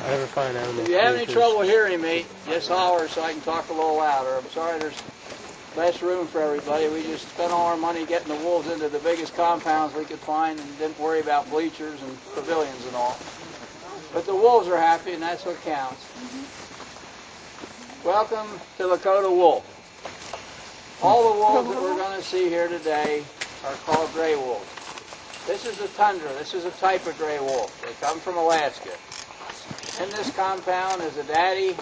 Ever find animals? If you have any trouble hearing me, just holler so I can talk a little louder. I'm sorry there's less room for everybody. We just spent all our money getting the wolves into the biggest compounds we could find and didn't worry about bleachers and pavilions and all. But the wolves are happy, and that's what counts. Welcome to Lakota wolf. All the wolves that we're going to see here today are called gray wolves. This is the tundra. This is a type of gray wolf. They come from Alaska. In this compound is a daddy,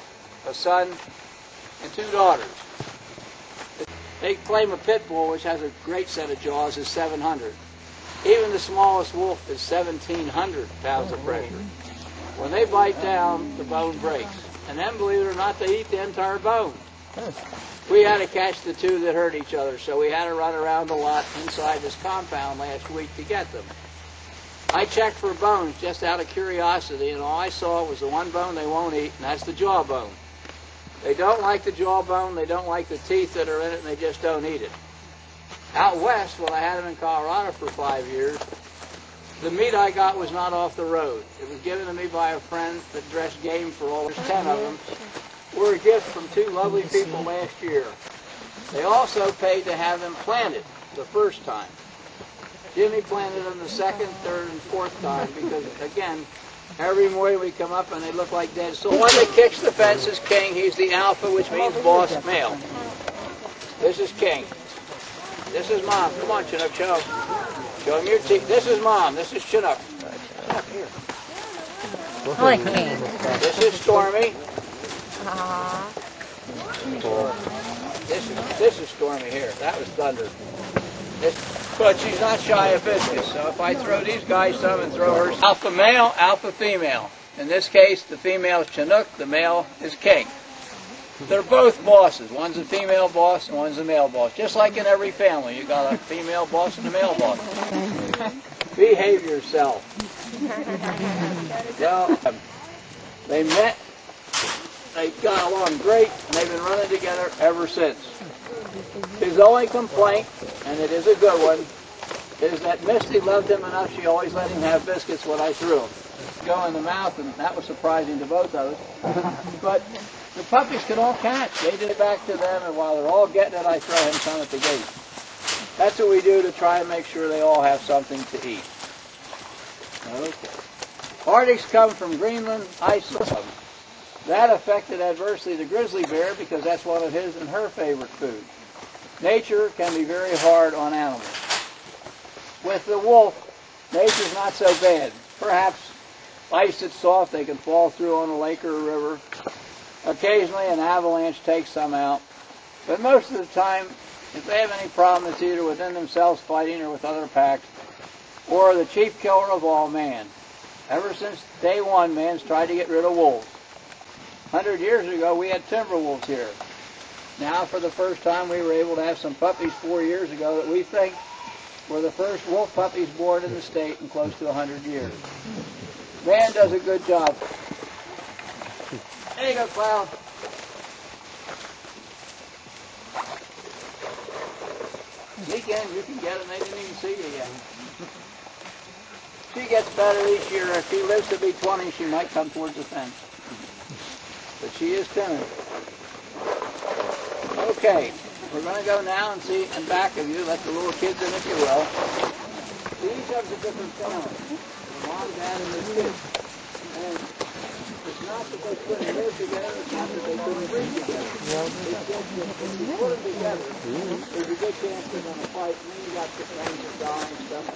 a son, and 2 daughters. They claim a pit bull, which has a great set of jaws, is 700. Even the smallest wolf is 1,700 pounds of pressure. When they bite down, the bone breaks. And then, believe it or not, they eat the entire bone. We had to catch the 2 that hurt each other, so we had to run around a lot inside this compound last week to get them. I checked for bones just out of curiosity, and all I saw was the one bone they won't eat, and that's the jawbone. They don't like the jawbone, they don't like the teeth that are in it, and they just don't eat it. Out west, when I had them in Colorado for 5 years, the meat I got was not off the road. It was given to me by a friend that dressed game for all. There's 10 of them. Were a gift from 2 lovely people last year. They also paid to have them planted the first time. Jimmy planted them the 2nd, 3rd, and 4th time because, again, every morning we come up and they look like dead souls. The one that kicks the fence is King. He's the alpha, which means boss male. This is King. This is Mom. Come on, Chinook, show him. Show him your teeth. This is Mom. This is Chinook. Chinook, here. I like King. This is Stormy. This is Stormy here. That was Thunder. But she's not shy of biscuits, so if I throw these guys some and throw her alpha male, alpha female. In this case, the female is Chinook, the male is King. They're both bosses. One's a female boss and one's a male boss. Just like in every family, you got a female boss and a male boss. Behave yourself. So, they met. They got along great, and they've been running together ever since. His only complaint, and it is a good one, is that Misty loved him enough she always let him have biscuits when I threw them. Go in the mouth, and that was surprising to both of us. But the puppies can all catch. They did it back to them, and while they're all getting it, I throw him some at the gate. That's what we do to try and make sure they all have something to eat. Okay. Arctics come from Greenland, Iceland. That affected adversely the grizzly bear because that's one of his and her favorite foods. Nature can be very hard on animals. With the wolf, nature's not so bad. Perhaps ice that's soft they can fall through on a lake or a river. Occasionally an avalanche takes some out. But most of the time, if they have any problem, it's either within themselves fighting or with other packs, or the chief killer of all, man. Ever since day one, man's tried to get rid of wolves. 100 years ago, we had timber wolves here. Now, for the first time, we were able to have some puppies 4 years ago that we think were the first wolf puppies born in the state in close to 100 years. Man does a good job. There you go, Cloud. Weekend, you can get them. They didn't even see you yet. She gets better each year. If she lives to be 20, she might come towards the fence. But she is timid. Okay, we're going to go now and see in back of you. Let the little kids in, if you will. Each of a different family. Mom, Dad, and the kids. And it's not that they couldn't live together. It's not that they couldn't breathe together. It's just that if you put them together, there's a good chance they're going to fight. And then you got the things that die and stuff.